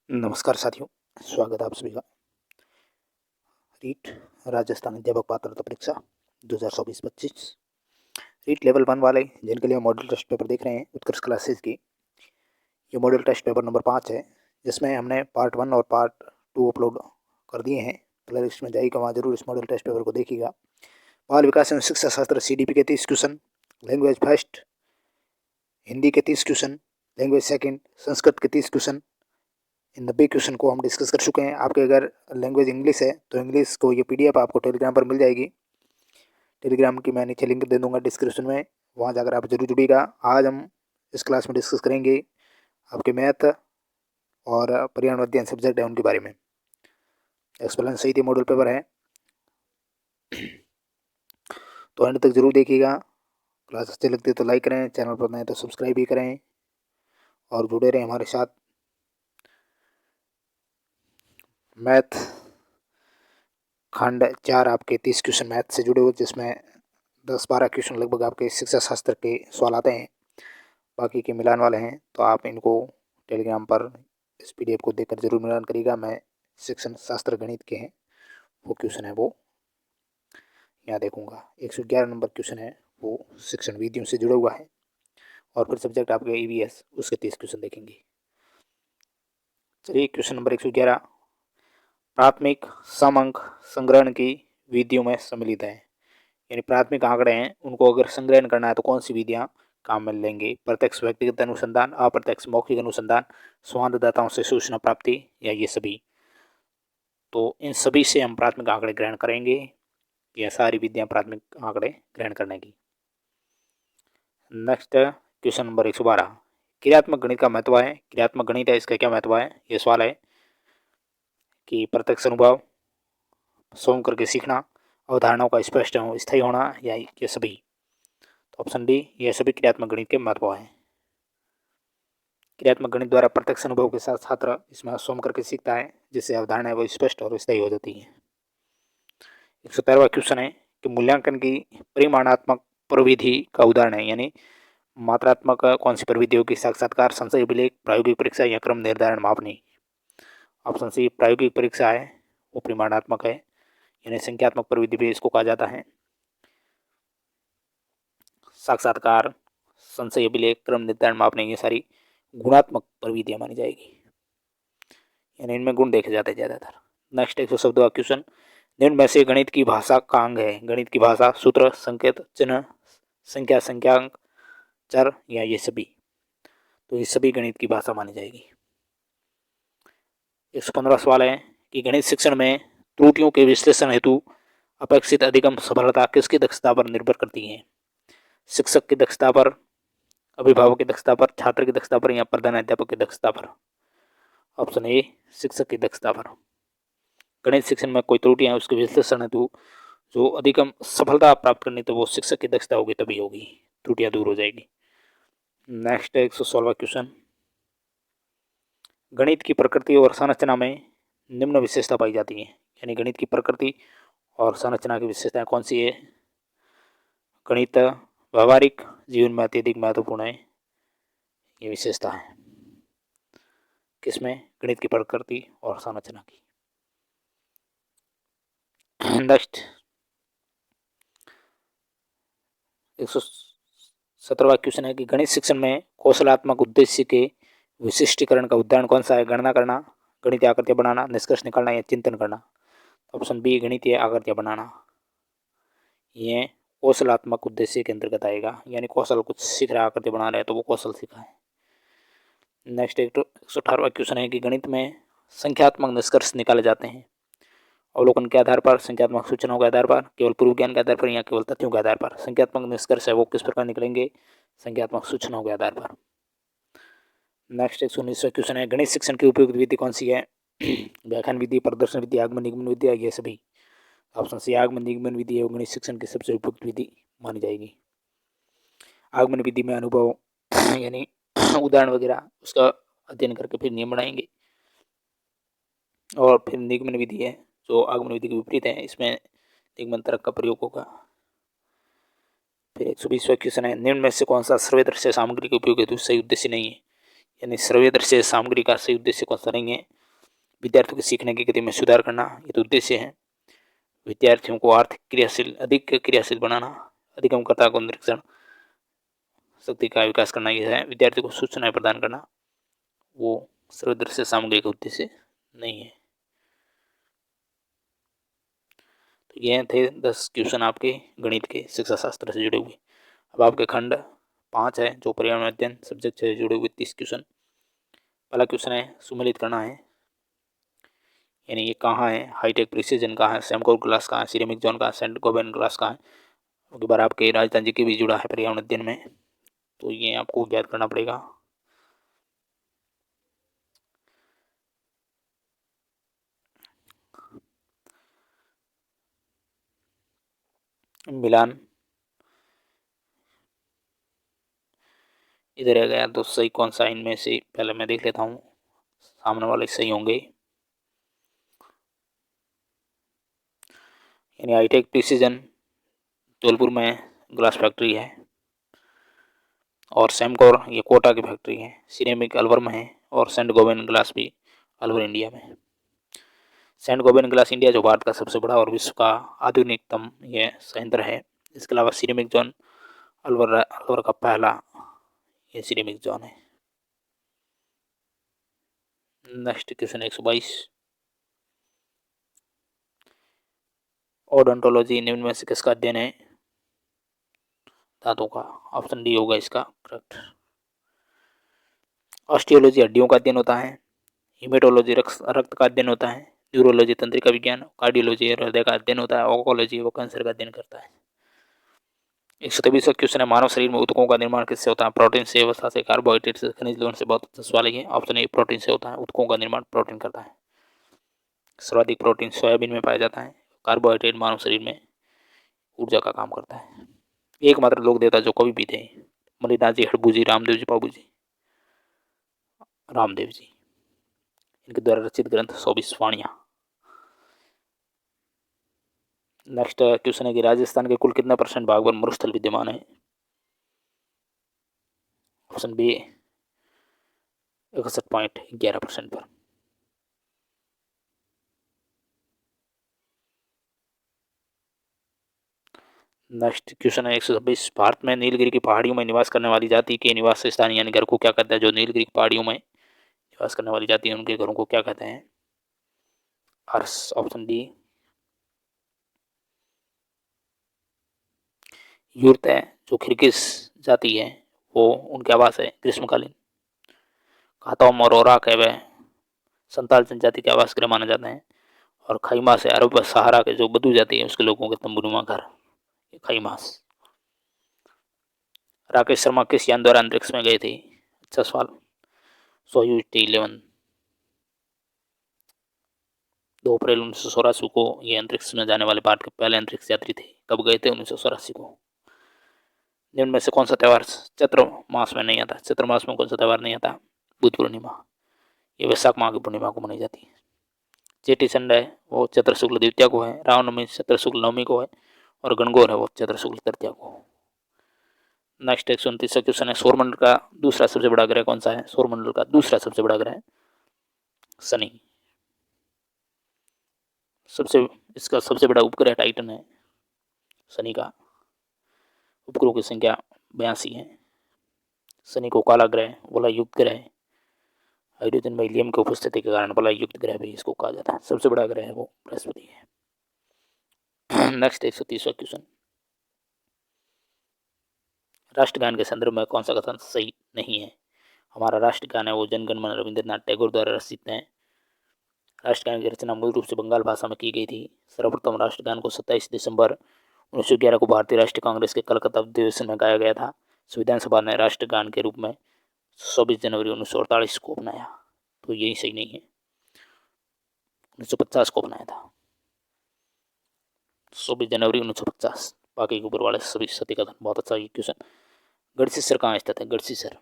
नमस्कार साथियों, स्वागत है आप सभी का। रीट राजस्थान अध्यापक पात्रता परीक्षा 2024-25 रीट लेवल 1 वाले जिनके लिए मॉडल टेस्ट पेपर देख रहे हैं उत्कर्ष क्लासेस की, ये मॉडल टेस्ट पेपर नंबर 5 है, जिसमें हमने पार्ट 1 और पार्ट 2 अपलोड कर दिए हैं। प्ले लिस्ट में जाइएगा, वहाँ जरूर इस मॉडल टेस्ट पेपर को देखिएगा। बाल विकास एवं शिक्षा शास्त्र CDP के 30 क्वेश्चन, लैंग्वेज फर्स्ट हिंदी के 30 क्वेश्चन, लैंग्वेज सेकेंड संस्कृत के 30 क्वेश्चन, इन 90 क्वेश्चन को हम डिस्कस कर चुके हैं। आपके अगर लैंग्वेज इंग्लिश है तो इंग्लिश को ये PDF आपको टेलीग्राम पर मिल जाएगी। टेलीग्राम की मैं नीचे लिंक दे दूंगा डिस्क्रिप्शन में, वहाँ जाकर आप जरूर जुड़िएगा। आज हम इस क्लास में डिस्कस करेंगे आपके मैथ और पर्यावरण अध्ययन सब्जेक्ट है उनके बारे में। एक्सप्लेन सही थी, मॉडल पेपर है तो अंत तक जरूर देखिएगा। क्लास अच्छी लगती है तो लाइक करें, चैनल पर नए तो सब्सक्राइब भी करें और जुड़े रहें हमारे साथ। मैथ खंड 4 आपके 30 क्वेश्चन मैथ से जुड़े हुए, जिसमें 10-12 क्वेश्चन लगभग आपके शिक्षा शास्त्र के सवाल आते हैं, बाकी के मिलान वाले हैं। तो आप इनको टेलीग्राम पर इस PDF को देखकर जरूर मिलान करिएगा। मैं शिक्षण शास्त्र गणित के हैं वो क्वेश्चन है वो यहाँ देखूंगा। 111 नंबर क्वेश्चन है वो शिक्षण विधियों से जुड़ा हुआ है, और फिर सब्जेक्ट आपके EVS उसके 30 क्वेश्चन देखेंगे। चलिए, क्वेश्चन नंबर 111, प्राथमिक समअंक संग्रहण की विधियों में सम्मिलित है। यानी प्राथमिक आंकड़े हैं, उनको अगर संग्रहण करना है तो कौन सी विधियां काम में लेंगे? प्रत्यक्ष व्यक्तिगत अनुसंधान, अप्रत्यक्ष मौखिक अनुसंधान, संवाददाताओं से सूचना प्राप्ति, या ये सभी? तो इन सभी से हम प्राथमिक आंकड़े ग्रहण करेंगे। यह सारी विधियां प्राथमिक आंकड़े ग्रहण करने की। नेक्स्ट क्वेश्चन नंबर 112, क्रियात्मक गणित का महत्व है। क्रियात्मक गणित है, इसका क्या महत्व है? ये सवाल है कि प्रत्यक्ष अनुभव, स्वयं करके सीखना, अवधारणाओं का स्पष्ट एवं स्थायी होना, या ये सभी? तो ऑप्शन डी, ये सभी क्रियात्मक गणित के महत्व है। क्रियात्मक गणित द्वारा प्रत्यक्ष अनुभव के साथ छात्र इसमें स्वयं करके सीखता है, जिससे अवधारणाएं वो स्पष्ट और स्थायी हो जाती है। 113वां क्वेश्चन है कि मूल्यांकन की परिमाणात्मक प्रविधि का उदाहरण है। यानी मात्रात्मक कौन सी प्रविधि होगी? साक्षात्कार, संशय अभिलेख, प्रायोगिक परीक्षा, या क्रम निर्धारण मापनी? ऑप्शन सी, प्रायोगिक परीक्षा है वो परिमाणात्मक है, यानी संख्यात्मक प्रविधि भी इसको कहा जाता है। साक्षात्कार, संशय अभिलेख, क्रम निर्धारण मापने, ये सारी गुणात्मक प्रविधियां मानी जाएगी, यानी इनमें गुण देखे जाते हैं ज्यादातर। नेक्स्ट 114वां क्वेश्चन, निम्न में से गणित की भाषा का अंग है। गणित की भाषा सूत्र, संकेत, चिन्ह, संख्या, संख्यांक, चर, या ये सभी? तो ये सभी गणित की भाषा मानी जाएगी। 115वां सवाल है कि गणित शिक्षण में त्रुटियों के विश्लेषण हेतु अपेक्षित अधिकतम सफलता किसकी दक्षता पर निर्भर करती है? शिक्षक की दक्षता पर, अभिभावक की दक्षता पर, छात्र की दक्षता पर, या प्रधानाध्यापक की दक्षता पर? ऑप्शन ए, शिक्षक की दक्षता पर। गणित शिक्षण में कोई त्रुटियां उसके विश्लेषण हेतु जो अधिकतम सफलता प्राप्त करनी, तो वो शिक्षक की दक्षता होगी, तभी होगी, त्रुटियां दूर हो जाएगी। नेक्स्ट 116वां क्वेश्चन, गणित की प्रकृति और संरचना में निम्न विशेषता पाई जाती है। यानी गणित की प्रकृति और संरचना की विशेषताएं कौन सी है? गणित व्यवहारिक जीवन में अत्यधिक महत्वपूर्ण है, ये विशेषता है किसमें? गणित की प्रकृति और संरचना की। नेक्स्ट 117वां क्वेश्चन है कि गणित शिक्षण में कौशलात्मक उद्देश्य के विशिष्टीकरण का उदाहरण कौन सा है? गणना करना, गणितीय आकृतियां बनाना, निष्कर्ष निकालना, या चिंतन करना? ऑप्शन बी, गणितीय आकृतियां बनाना। ये कौशलात्मक उद्देश्य के अंतर्गत आएगा, यानी कौशल कुछ सीख रहा, आकृति बना रहे तो वो कौशल सीखा है। नेक्स्ट 118वां क्वेश्चन है कि गणित में संख्यात्मक निष्कर्ष निकाले जाते हैं अवलोकन के आधार पर, संख्यात्मक सूचनाओं के आधार पर, केवल पूर्व ज्ञान के आधार पर, या केवल तथ्यों के आधार पर? संख्यात्मक निष्कर्ष है वो किस प्रकार निकलेंगे? संख्यात्मक सूचनाओं के आधार पर। नेक्स्ट 119वां क्वेश्चन है, गणित शिक्षण की उपयुक्त विधि कौन सी है? व्याख्यान विधि, प्रदर्शन विधि, आगमन निगमन विधि, ये सभी? ऑप्शन सी, आगमन निगमन विधि है गणित शिक्षण की सबसे उपयुक्त विधि मानी जाएगी। आगमन विधि में अनुभव यानी उदाहरण वगैरह उसका अध्ययन करके फिर नियम बनाएंगे, और फिर निगमन विधि है जो आगमन विधि के विपरीत है, इसमें निगमन तर्क का प्रयोग होगा। फिर 120वां क्वेश्चन है, निम्न में से कौन सा सर्वदृश्य सामग्री के उपयोग हेतु सही उद्देश्य नहीं है? यानी सर्वदृश्य सामग्री का सही उद्देश्य कौन सा नहीं है? विद्यार्थियों के सीखने की गति में सुधार करना, ये तो उद्देश्य है। विद्यार्थियों को आर्थिक क्रियाशील, अधिक क्रियाशील बनाना, अधिगमकर्ता को निरीक्षण शक्ति का विकास करना, यह है। विद्यार्थियों को सूचनाएं प्रदान करना, वो सर्वदृश्य सामग्री का उद्देश्य नहीं है। तो ये थे 10 क्वेश्चन आपके गणित के शिक्षा शास्त्र से जुड़े हुए। अब आपके खंड 5 है जो पर्यावरण अध्ययन सब्जेक्ट से जुड़े हुए 30 क्वेश्चन। पहला क्वेश्चन है सुमेलित करना है, यानी ये कहाँ है, हाईटेक प्रिसीजन कहाँ है, सेमकोर ग्लास कहाँ है, सिरेमिक जोन कहाँ है, सेंट गोबेन ग्लास कहाँ है। अगली बार आपके राजस्थान जी के भी जुड़ा है पर्यावरण अध्ययन में, तो ये आपको ज्ञात करना पड़ेगा। मिलान इधर रह गया, तो सही कौन सा इनमें से, पहले मैं देख लेता हूँ, सामने वाले सही होंगे। यानी हाईटेक प्रिसीजन जबलपुर में ग्लास फैक्ट्री है, और सेमकोर ये कोटा की फैक्ट्री है, सिरेमिक अलवर में है, और सेंट गोबेन ग्लास भी अलवर इंडिया में है। सेंट गोबेन ग्लास इंडिया जो भारत का सबसे बड़ा और विश्व का आधुनिकतम यह संयंत्र है। इसके अलावा सिरेमिक जोन अलवर का पहला ये सिरेमिक जोन है। नेक्स्ट क्वेश्चन 122, ओडोंटोलॉजी निम्न में से किसका अध्ययन है, दांतों का। ऑप्शन डी होगा इसका करेक्ट। ऑस्टियोलॉजी हड्डियों का अध्ययन होता है, हिमेटोलॉजी रक्त का अध्ययन होता है, न्यूरोलॉजी तंत्रिका विज्ञान, कार्डियोलॉजी हृदय का अध्ययन होता है, ऑन्कोलॉजी वो कैंसर का अध्ययन करता है। 123वां क्वेश्चन है मानव शरीर में ऊतकों का निर्माण किससे होता है, प्रोटीन से, वसा से, कार्बोहाइड्रेट से, खनिज लवण से। बहुत अच्छा सवाल है। ऑप्शन ए प्रोटीन से होता है, ऊतकों का निर्माण प्रोटीन करता है। सर्वाधिक प्रोटीन सोयाबीन में पाया जाता है। कार्बोहाइड्रेट मानव शरीर में ऊर्जा का काम करता है। एकमात्र लोक देवता जो कभी भी थे, मलिनाथ जी, हड़बू जी, रामदेव जी, बाबू जी, रामदेव जी, इनके द्वारा रचित ग्रंथ 24 वाणियां। नेक्स्ट क्वेश्चन है कि राजस्थान के कुल कितना % भाग पर मरुस्थल विद्यमान है। ऑप्शन बी 61.11% पर। नेक्स्ट क्वेश्चन है 126, भारत में नीलगिरी की पहाड़ियों में निवास करने वाली जाति के निवास स्थान यानी घर को क्या कहते हैं। जो नीलगिरी की पहाड़ियों में निवास करने वाली जाति है उनके घरों को क्या कहते हैं। हर्ष। ऑप्शन डी यूर्त है जो खिरकिस जाति है वो उनके आवास है ग्रीष्मकालीन। खातौम और ओराक है वह संताल जनजाति के आवास गृह माना जाते हैं। और खैमा से अरब सहारा के जो बदू जाति है उसके लोगों के तंबुनुमा घर खैमास। राकेश शर्मा किस यान द्वारा अंतरिक्ष में गए थे। अच्छा सवाल। सोयूज T11 2 अप्रैल 1984 को ये अंतरिक्ष में जाने वाले भारत के पहले अंतरिक्ष यात्री थे। कब गए थे, 1984 को। निम्न में से कौन सा त्यौहार चैत्र मास में नहीं आता। चैत्र मास में कौन सा त्यौहार नहीं आता, बुद्ध पूर्णिमा। ये वैशाख माह की पूर्णिमा को मनाई जाती है। चेटी चंड है वो चैत्र शुक्ल द्वितीया को है, रामनवमी चैत्र शुक्ल नवमी को है, और गणगौर है वो चैत्र शुक्ल तृतीया को। नेक्स्ट 129 क्वेश्चन है सौरमंडल का दूसरा सबसे बड़ा ग्रह कौन सा है। सौरमंडल का दूसरा सबसे बड़ा ग्रह शनि। इसका सबसे बड़ा उपग्रह टाइटन है। शनि का उपग्रहों की संख्या 82 है। शनि को काला ग्रह, वलयुक्त ग्रह, हाइड्रोजन में हीलियम की उपस्थिति के कारण वलयुक्त ग्रह भी इसको कहा जाता है। सबसे बड़ा ग्रह है वो बृहस्पति है। नेक्स्ट 130वां क्वेश्चन, राष्ट्रगान के संदर्भ में कौन सा कथन सही नहीं है। हमारा राष्ट्रगान है वो जनगण मन रविंद्रनाथ टैगोर द्वारा रचित है। राष्ट्रगान की रचना मूल रूप से बंगाल भाषा में की गई थी। सर्वप्रथम राष्ट्रगान को 27 दिसंबर 1911 को भारतीय राष्ट्रीय कांग्रेस के कलकत्ता अधिवेशन में गाया गया था। संविधान सभा ने राष्ट्रगान के रूप में 24 जनवरी 1948 को अपनाया, तो यही सही नहीं है। 1950 को अपनाया था, 24 जनवरी 1950। बाकी के ऊपर वाले सभी सत्य कथन। बहुत अच्छा ये क्वेश्चन। गढ़सीसर कहाँ स्थित है। गढ़सीसर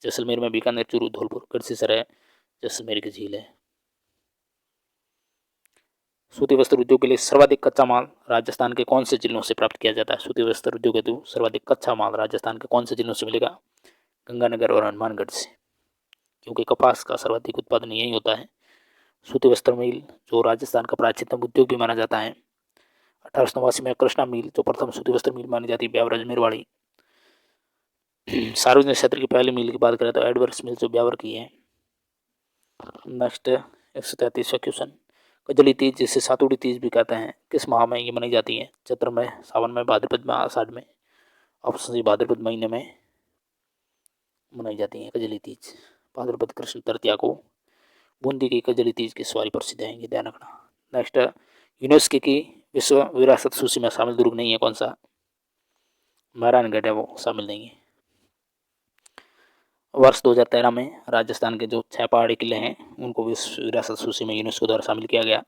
जैसलमेर में, बीकानेर, चूरू, धौलपुर। गढ़सीसर है जैसलमेर की झील है। सूती वस्त्र उद्योग के लिए सर्वाधिक कच्चा माल राजस्थान के कौन से जिलों से प्राप्त किया जाता है। सूती वस्त्र उद्योग हेतु सर्वाधिक कच्चा माल राजस्थान के कौन से जिलों से मिलेगा। गंगानगर और हनुमानगढ़ से, क्योंकि कपास का सर्वाधिक उत्पादन यही होता है सूती वस्त्र मिल जो राजस्थान का प्राचीनतम उद्योग भी माना जाता है। 1889 में कृष्णा मिल जो प्रथम सूती वस्त्र मिल मानी जाती है, ब्यावर अजमेर वाली। सार्वजनिक क्षेत्र की पहली मिल की बात करें तो एडवर्स मिल जो ब्यावर की है। नेक्स्ट 133वां क्वेश्चन, कजली तीज जिसे सातुड़ी तीज भी कहते हैं किस माह में ये मनाई जाती है? चैत्र में, सावन में, भाद्रपद में, आषाढ़ में? ऑप्शन सी भाद्रपद महीने में मनाई जाती है कजली तीज। भाद्रपद कृष्ण तृतीया को बूंदी की कजली तीज की सवारी प्रसिद्ध है, ये ध्यान रखना। नेक्स्ट, यूनेस्को की विश्व विरासत सूची में शामिल दुर्ग नहीं है, कौन सा? मेहरानगढ़ है, वो शामिल नहीं है। वर्ष 2013 में राजस्थान के जो 6 पहाड़ी किले हैं उनको विश्व विरासत सूची में यूनेस्को द्वारा शामिल किया गया,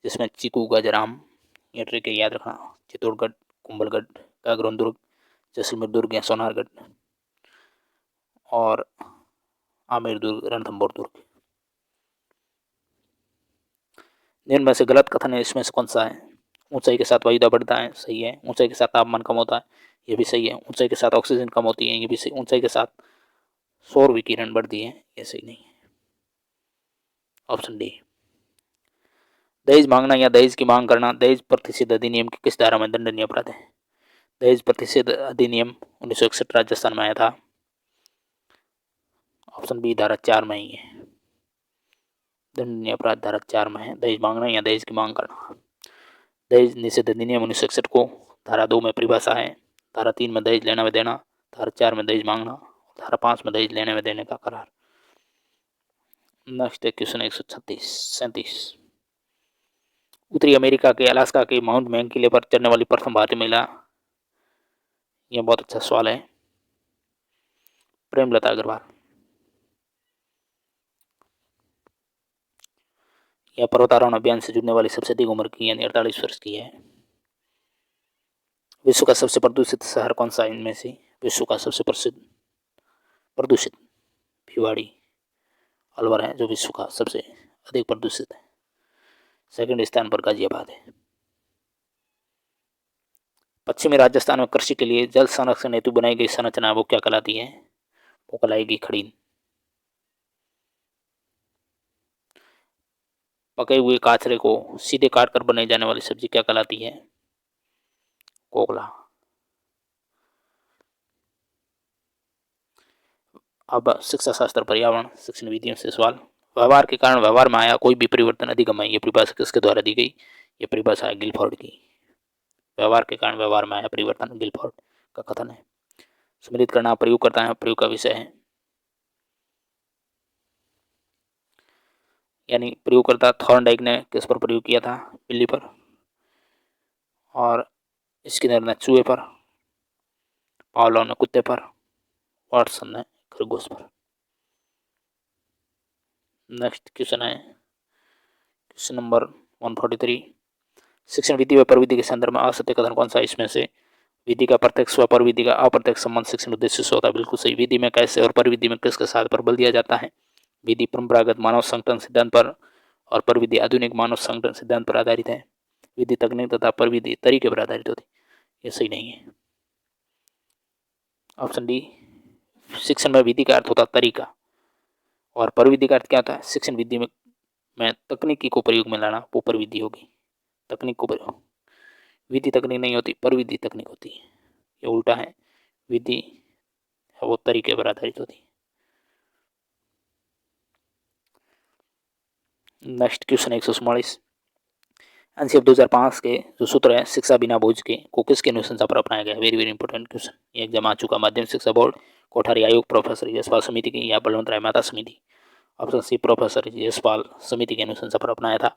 जिसमें चीकू, गजराम, ये ट्रिक है याद रखना, चित्तौड़गढ़, कुंभलगढ़, कागरोन दुर्ग, जैसलमेर दुर्ग या सोनारगढ़ और आमेर दुर्ग, रणथंभौर दुर्ग। निम्न में से गलत कथन है इसमें से कौन सा है? ऊंचाई के साथ वायुदा बढ़ता है, सही है। ऊंचाई के साथ तापमान कम होता है, ये भी सही है। ऊंचाई के साथ ऑक्सीजन कम होती है, ये भी सही। ऊंचाई के साथ सौर विकिरण बढ़ती है, ये सही नहीं है। Option D. दहेज मांगना या दहेज की मांग करना दहेज प्रतिषेध अधिनियम की किस धारा में दंडनीय अपराध है? दहेज प्रतिषेध अधिनियम 1961 राजस्थान में आया था। ऑप्शन बी धारा 4 में ही है, दंडनीय अपराध धारा 4 में है, दहेज मांगना या दहेज की मांग करना। दहेज निषेध अधिनियम 1961 को धारा 2 में परिभाषा है, धारा 3 में दहेज लेना व देना, धारा 4 में दहेज मांगना, धारा 5 में दहेज लेने व देने का करार। Next question 137। उत्तरी अमेरिका के अलास्का के माउंट मैंग किले पर चढ़ने वाली प्रथम भारतीय महिला, यह बहुत अच्छा सवाल है, प्रेमलता अग्रवाल। यह पर्वतारोहण अभियान से जुड़ने वाली सबसे अधिक उम्र की यानी 48 वर्ष की है। विश्व का सबसे प्रदूषित शहर कौन सा है इनमें से? विश्व का सबसे प्रसिद्ध प्रदूषित भिवाड़ी अलवर है जो विश्व का सबसे अधिक प्रदूषित है। सेकंड स्थान पर गाजियाबाद है। पश्चिमी राजस्थान में कृषि के लिए जल संरक्षण हेतु बनाई गई संरचना वो क्या कहलाती है? वो कहलाएगी खड़ीन। पके हुए काचरे को सीधे काटकर बनाई जाने वाली सब्जी क्या कहलाती है? कोकला। अब शिक्षा शास्त्र पर्यावरण शिक्षण विधियों से सवाल। व्यवहार के कारण व्यवहार में आया कोई भी परिवर्तन अधिगम है, ये परिभाषा किसके द्वारा दी गई? ये परिभाषा है गिलफोर्ड की। व्यवहार के कारण व्यवहार में आया परिवर्तन गिलफोर्ड का कथन है। सम्मिलित करना प्रयोग करता है, प्रयोग का विषय है, यानी प्रयोगकर्ता थॉर्नडाइक ने किस पर प्रयोग किया था? बिल्ली पर, और स्किनर ने चूहे पर, पावलोव ने कुत्ते पर, वाटसन ने खरगोश पर। नेक्स्ट क्वेश्चन है क्वेश्चन नंबर 143। शिक्षण विधि व परविधि के संदर्भ में असत्य कथन कौन सा है इसमें से? विधि का प्रत्यक्ष व परविधि का अप्रत्यक्ष संबंध शिक्षण उद्देश्य से होता है, बिल्कुल सही। विधि में कैसे और परविधि में किसके साथ पर बल दिया जाता है? विधि परंपरागत मानव संगठन सिद्धांत पर और परविधि आधुनिक मानव संगठन सिद्धांत पर आधारित है। विधि तकनीक तथा परविधि तरीके पर आधारित होती है, ये सही नहीं है। Option D. शिक्षण में विधि का अर्थ होता तरीका और परविधि का अर्थ क्या होता है? शिक्षण विधि में तकनीकी को प्रयोग में लाना, वो परविधि होगी। तकनीक को प्रयोग, विधि तकनीक नहीं होती, परविधि तकनीक होती है, ये उल्टा है। विधि है वो तरीके पर आधारित होती है। Next question 144। एनसीएफ 2005 के जो सूत्र है शिक्षा बिना बोझ के को किसके अनुशंसा पर अपनाया गया? वेरी वेरी इंपॉर्टेंट क्वेश्चन, ये एग्जाम आ चुका। माध्यमिक शिक्षा बोर्ड, कोठारी आयोग, प्रोफेसर यशपाल समिति की या बलवंत राय मेहता समिति? ऑप्शन सी प्रोफेसर यशपाल समिति के अनुशंसा पर अपनाया था।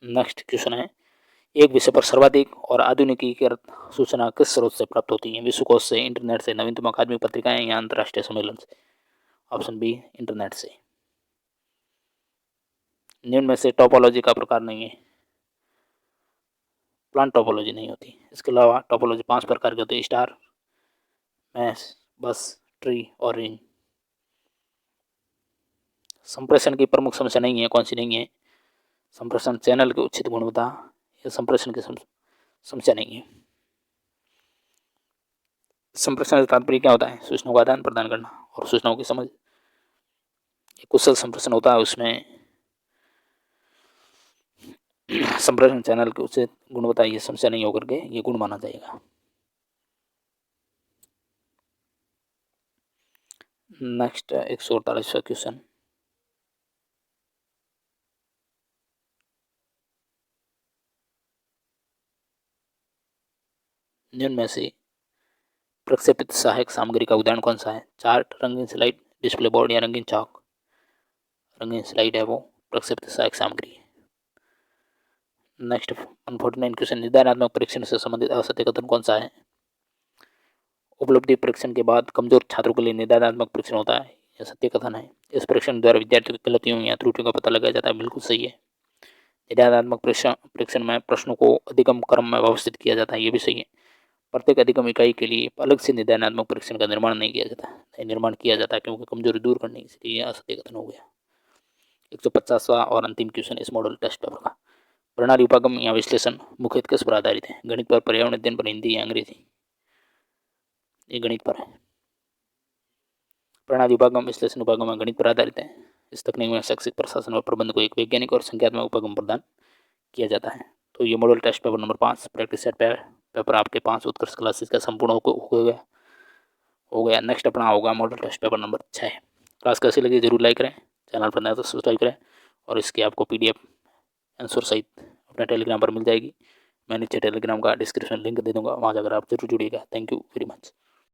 नेक्स्ट क्वेश्चन है एक विषय पर सर्वाधिक और आधुनिकीकृत सूचना किस स्रोत से प्राप्त होती है? विश्वकोश से, इंटरनेट से, नवीनतम अकादमिक पत्रिकाएं या अंतर्राष्ट्रीय सम्मेलन से? ऑप्शन बी इंटरनेट से। निम्न में से टोपोलॉजी का प्रकार नहीं है, प्लांट टोपोलॉजी नहीं होती। इसके अलावा टोपोलॉजी 5 प्रकार की होती है, स्टार, मैश, बस, ट्री और रिंग। संप्रेषण की प्रमुख समस्या नहीं है, कौन सी नहीं है? संप्रेषण चैनल की उचित गुणवत्ता, यह संप्रेषण की समस्या नहीं है। संप्रेषण का तात्पर्य क्या होता है? सूचनाओं का आदान प्रदान करना और सूचनाओं की समझ, कुशल संप्रेषण होता है, उसमें संप्रेषण चैनल के उचित गुणवत्ता ये समस्या नहीं होकर के ये गुण माना जाएगा। नेक्स्ट 148वां क्वेश्चन, निम्न में से प्रक्षेपित सहायक सामग्री का उदाहरण कौन सा है? चार्ट, रंगीन स्लाइड, डिस्प्ले बोर्ड या रंगीन चौक? रंगीन स्लाइड है वो प्रक्षेपित सहायक सामग्री है। नेक्स्ट 149 क्वेश्चन, निदानात्मक परीक्षण से संबंधित असत्य कथन कौन सा है? उपलब्धि परीक्षण के बाद कमजोर छात्रों के लिए निदानात्मक परीक्षण होता है, यह सत्य कथन है। इस परीक्षण द्वारा विद्यार्थियों की गलतियों या त्रुटियों का पता लगाया जाता है, बिल्कुल सही है। निदानात्मक परीक्षण में प्रश्नों को अधिगम क्रम में व्यवस्थित किया जाता है, ये भी सही है। प्रत्येक अधिगम इकाई के लिए अलग से निदानात्मक परीक्षण का निर्माण नहीं किया जाता, निर्माण किया जाता है क्योंकि कमजोरी दूर करनी, इसलिए असत्य कथन हो गया। 150वां और अंतिम क्वेश्चन इस मॉडल टेस्ट पेपर का, प्रणाली उपागम या विश्लेषण मुख्यतः किस पर आधारित है? गणित पर, पर्यावरण अध्ययन पर, हिंदी या अंग्रेजी? ये गणित पर है। प्रणाली उपागम विश्लेषण उपागम गणित पर आधारित है। इस तकनीक में शैक्षिक प्रशासन और प्रबंध को एक वैज्ञानिक और संख्यात्मक उपागम प्रदान किया जाता है। तो ये model test paper number 5 practice set paper आपके 5 उत्कृष्ट क्लासेस का संपूर्ण हो गया। नेक्स्ट अपना होगा model test paper number 6। Class कैसी लगी जरूर लाइक करें, चैनल पर नया तो सब्सक्राइब करें, और इसकी आपको PDF आंसर सहित अपने टेलीग्राम पर मिल जाएगी। मैं नीचे टेलीग्राम का डिस्क्रिप्शन लिंक दे दूंगा, वहाँ जाकर आप जरूर जुड़िएगा। Thank you very much.